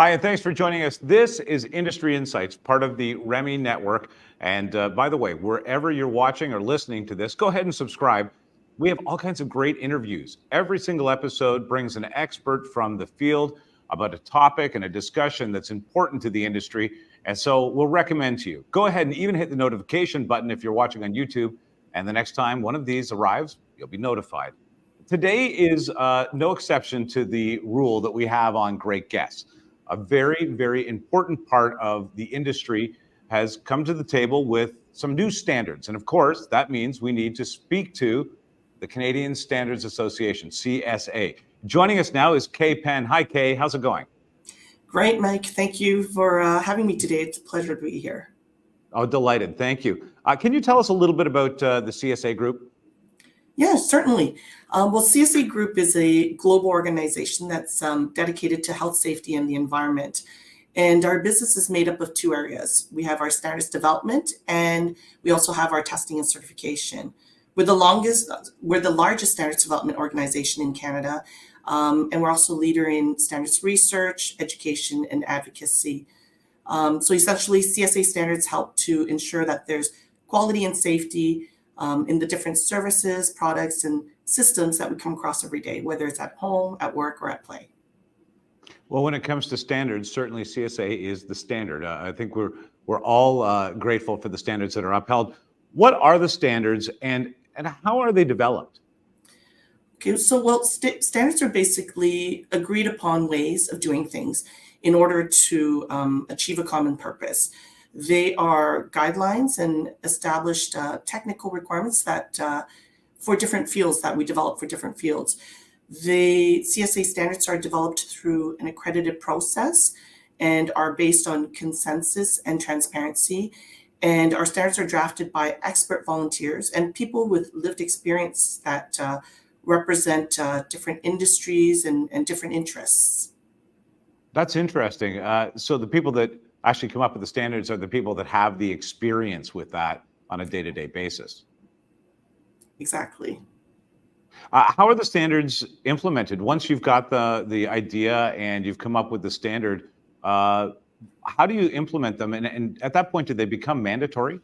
Hi, and thanks for joining us. This is Industry Insights, part of the REMI network. And by the way, wherever you're watching or listening to this, go ahead and subscribe. We have all kinds of great interviews. Every single episode brings an expert from the field about a topic and a discussion that's important to the industry. And so we'll recommend to you. Go ahead and even hit the notification button if you're watching on YouTube. And the next time one of these arrives, you'll be notified. Today is no exception to the rule that we have on great guests. A very, very important part of the industry has come to the table with some new standards. And of course, that means we need to speak to the Canadian Standards Association, CSA. Joining us now is Penn. Hi, Kay. How's it going? Great, Mike. Thank you for having me today. It's a pleasure to be here. Oh, delighted. Thank you. Can you tell us a little bit about the CSA Group? Yes, certainly. CSA Group is a global organization that's dedicated to health, safety, and the environment. And our business is made up of two areas. We have our standards development, and we also have our testing and certification. We're the largest standards development organization in Canada, and we're also a leader in standards research, education, and advocacy. So essentially, CSA standards help to ensure that there's quality and safety in the different services, products, and systems that we come across every day, whether it's at home, at work, or at play. Well, when it comes to standards, certainly CSA is the standard. I think we're all grateful for the standards that are upheld. What are the standards, and how are they developed? Okay, standards are basically agreed upon ways of doing things in order to achieve a common purpose. They are guidelines and established technical requirements that for different fields that we develop for different fields. The CSA standards are developed through an accredited process and are based on consensus and transparency. And our standards are drafted by expert volunteers and people with lived experience that represent different industries and different interests. That's interesting. So the people that actually come up with the standards are the people that have the experience with that on a day-to-day basis. Exactly. How are the standards implemented? Once you've got the idea and you've come up with the standard, how do you implement them? And at that point, do they become mandatory?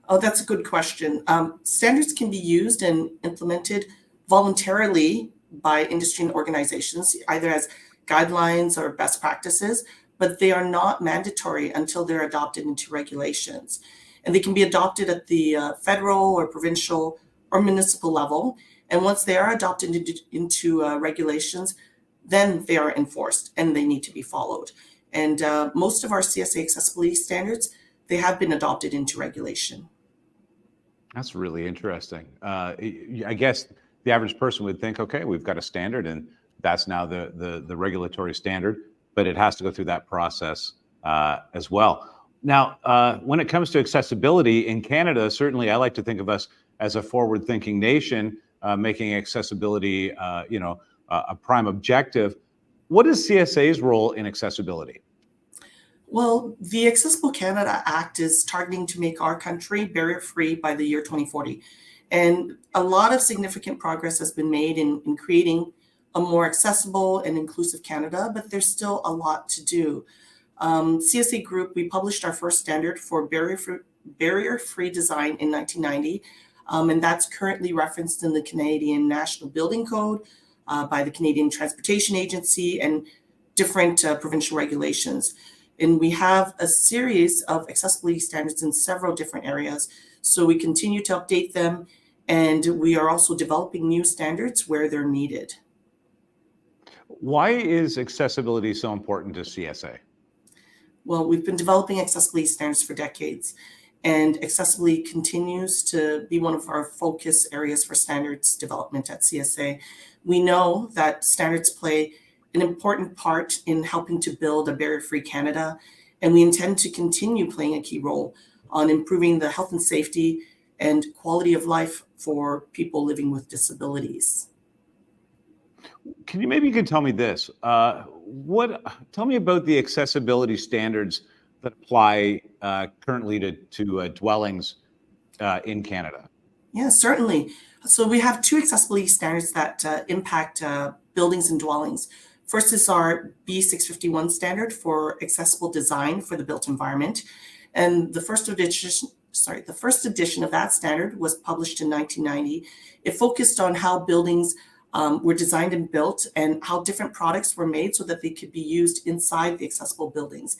Oh, that's a good question. Standards can be used and implemented voluntarily by industry and organizations, either as guidelines or best practices, but they are not mandatory until they're adopted into regulations. And they can be adopted at the federal or provincial or municipal level. And once they are adopted into regulations, then they are enforced and they need to be followed. And most of our CSA accessibility standards, they have been adopted into regulation. That's really interesting. I guess the average person would think, okay, we've got a standard and that's now the regulatory standard, but it has to go through that process as well. Now, when it comes to accessibility in Canada, certainly I like to think of us as a forward-thinking nation, making accessibility, a prime objective. What is CSA's role in accessibility? Well, the Accessible Canada Act is targeting to make our country barrier-free by the year 2040. And a lot of significant progress has been made in creating a more accessible and inclusive Canada, but there's still a lot to do. CSA Group, we published our first standard for barrier-free design in 1990, and that's currently referenced in the Canadian National Building Code by the Canadian Transportation Agency and different provincial regulations. And we have a series of accessibility standards in several different areas. So we continue to update them, and we are also developing new standards where they're needed. Why is accessibility so important to CSA? Well, we've been developing accessibility standards for decades, and accessibility continues to be one of our focus areas for standards development at CSA. We know that standards play an important part in helping to build a barrier-free Canada, and we intend to continue playing a key role on improving the health and safety and quality of life for people living with disabilities. You can tell me this? Tell me about the accessibility standards that apply currently to dwellings in Canada. Yeah, certainly. So we have two accessibility standards that impact buildings and dwellings. First is our B651 standard for accessible design for the built environment. And the first edition of that standard was published in 1990. It focused on how buildings were designed and built and how different products were made so that they could be used inside the accessible buildings.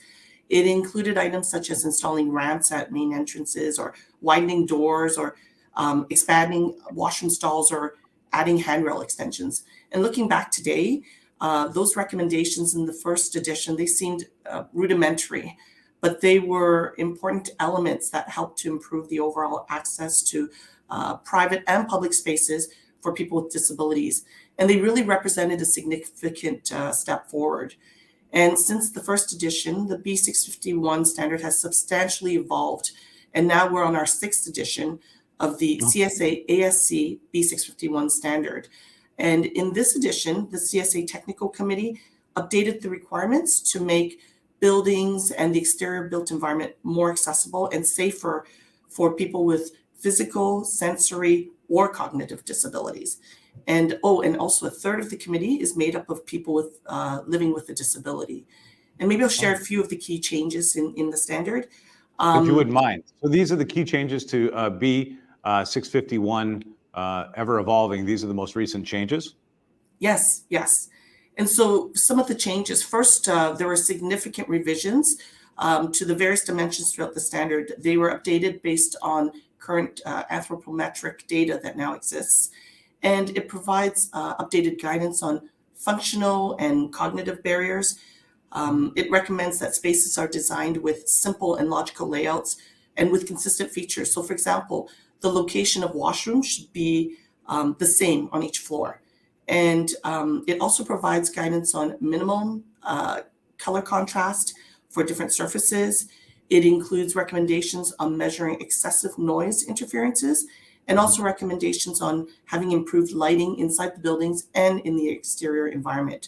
It included items such as installing ramps at main entrances or widening doors or expanding washroom stalls or adding handrail extensions. And looking back today, those recommendations in the first edition, they seemed rudimentary, but they were important elements that helped to improve the overall access to private and public spaces for people with disabilities. And they really represented a significant step forward. And since the first edition, the B651 standard has substantially evolved. And now we're on our sixth edition of the CSA ASC B651 standard. And in this edition, the CSA Technical Committee updated the requirements to make buildings and the exterior built environment more accessible and safer for people with physical, sensory, or cognitive disabilities. And also a third of the committee is made up of people with living with a disability. And maybe I'll share a few of the key changes in the standard. If you wouldn't mind. So these are the key changes to B651, ever evolving. These are the most recent changes? Yes. And so some of the changes, first, there were significant revisions to the various dimensions throughout the standard. They were updated based on current anthropometric data that now exists. And it provides updated guidance on functional and cognitive barriers. It recommends that spaces are designed with simple and logical layouts and with consistent features. So for example, the location of washrooms should be the same on each floor. And it also provides guidance on minimum color contrast for different surfaces. It includes recommendations on measuring excessive noise interferences and also recommendations on having improved lighting inside the buildings and in the exterior environment.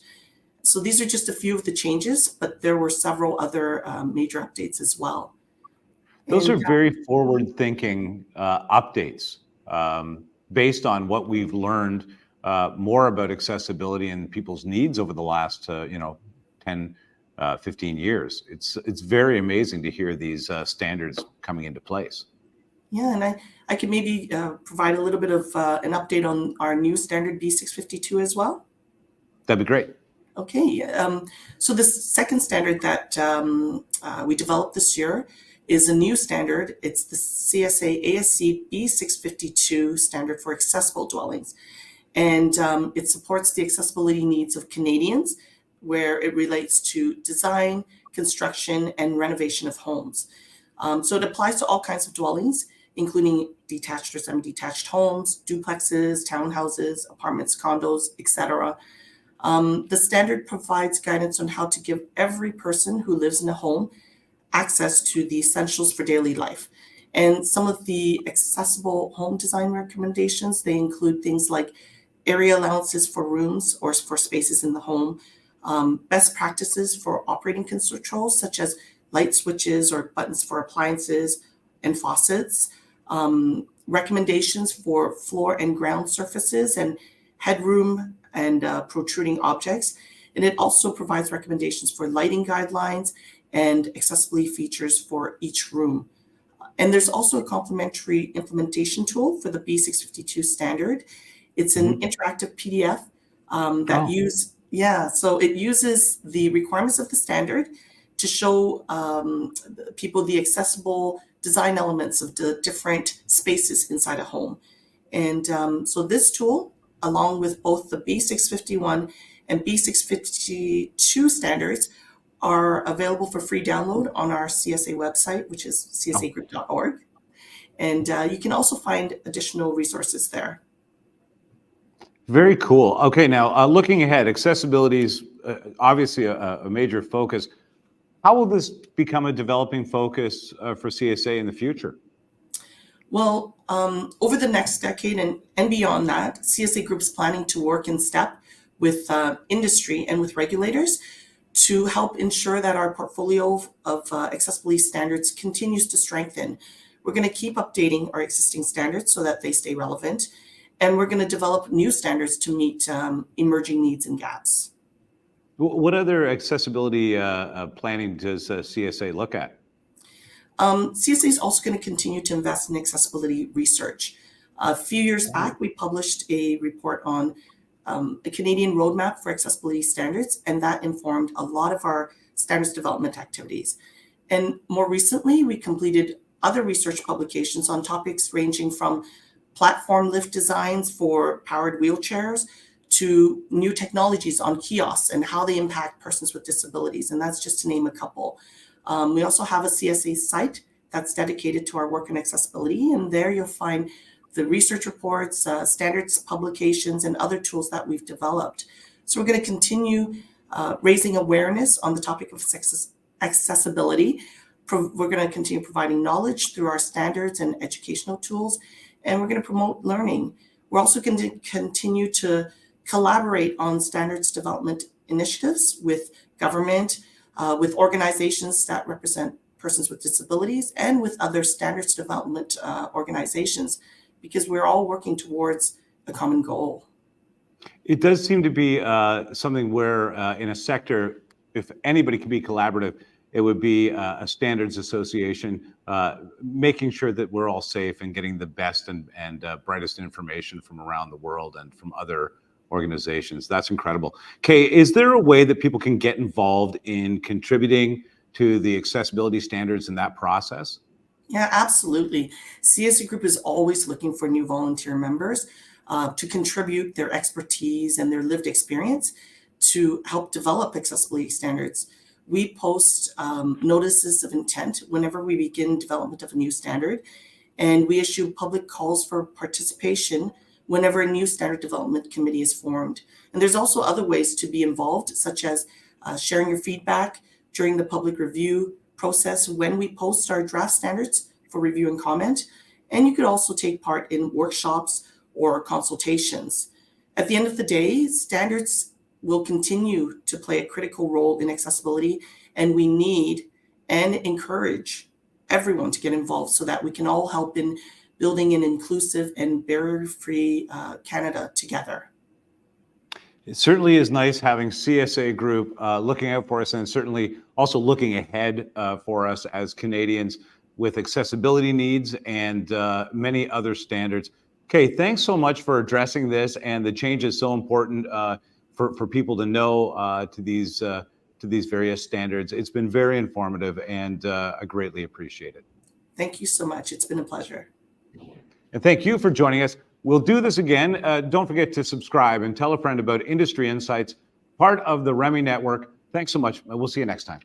So these are just a few of the changes, but there were several other major updates as well. Those are very forward-thinking updates based on what we've learned more about accessibility and people's needs over the last 10, 15 years. It's very amazing to hear these standards coming into place. Yeah, and I could maybe provide a little bit of an update on our new standard B652 as well. That'd be great. Okay, so the second standard that we developed this year is a new standard. It's the CSA ASC B652 standard for accessible dwellings. And it supports the accessibility needs of Canadians, where it relates to design, construction, and renovation of homes. So it applies to all kinds of dwellings, including detached or semi-detached homes, duplexes, townhouses, apartments, condos, etc. The standard provides guidance on how to give every person who lives in a home access to the essentials for daily life. And some of the accessible home design recommendations, they include things like area allowances for rooms or for spaces in the home, best practices for operating controls, such as light switches or buttons for appliances and faucets, recommendations for floor and ground surfaces and headroom and protruding objects. And it also provides recommendations for lighting guidelines and accessibility features for each room. And there's also a complementary implementation tool for the B652 standard. It's an interactive PDF so it uses the requirements of the standard to show people the accessible design elements of the different spaces inside a home. And so this tool, along with both the B651 and B652 standards, are available for free download on our CSA website, which is csagroup.org. And you can also find additional resources there. Very cool. Okay, now looking ahead, accessibility is obviously a major focus. How will this become a developing focus for CSA in the future? Well, over the next decade and beyond that, CSA Group's planning to work in step with industry and with regulators to help ensure that our portfolio of accessibility standards continues to strengthen. We're going to keep updating our existing standards so that they stay relevant, and we're going to develop new standards to meet emerging needs and gaps. What other accessibility planning does CSA look at? CSA is also going to continue to invest in accessibility research. A few years back, we published a report on a Canadian roadmap for accessibility standards, and that informed a lot of our standards development activities. And more recently, we completed other research publications on topics ranging from platform lift designs for powered wheelchairs to new technologies on kiosks and how they impact persons with disabilities. And that's just to name a couple. We also have a CSA site that's dedicated to our work in accessibility, and there you'll find the research reports, standards publications, and other tools that we've developed. So we're going to continue raising awareness on the topic of accessibility. We're going to continue providing knowledge through our standards and educational tools, and we're going to promote learning. We're also going to continue to collaborate on standards development initiatives with government, with organizations that represent persons with disabilities, and with other standards development organizations, because we're all working towards a common goal. It does seem to be something where in a sector, if anybody can be collaborative, it would be a standards association, making sure that we're all safe and getting the best and brightest information from around the world and from other organizations. That's incredible. Kay, is there a way that people can get involved in contributing to the accessibility standards in that process? Yeah, absolutely. CSA Group is always looking for new volunteer members to contribute their expertise and their lived experience to help develop accessibility standards. We post notices of intent whenever we begin development of a new standard, and we issue public calls for participation whenever a new standard development committee is formed. And there's also other ways to be involved, such as sharing your feedback during the public review process when we post our draft standards for review and comment. And you could also take part in workshops or consultations. At the end of the day, standards will continue to play a critical role in accessibility, and we need and encourage everyone to get involved so that we can all help in building an inclusive and barrier-free Canada together. It certainly is nice having CSA Group looking out for us, and certainly also looking ahead for us as Canadians with accessibility needs and many other standards. Kay, thanks so much for addressing this, and the change is so important for people to know to these various standards. It's been very informative, and I greatly appreciate it. Thank you so much. It's been a pleasure. And thank you for joining us. We'll do this again. Don't forget to subscribe and tell a friend about Industry Insights, part of the REMI network. Thanks so much. We'll see you next time.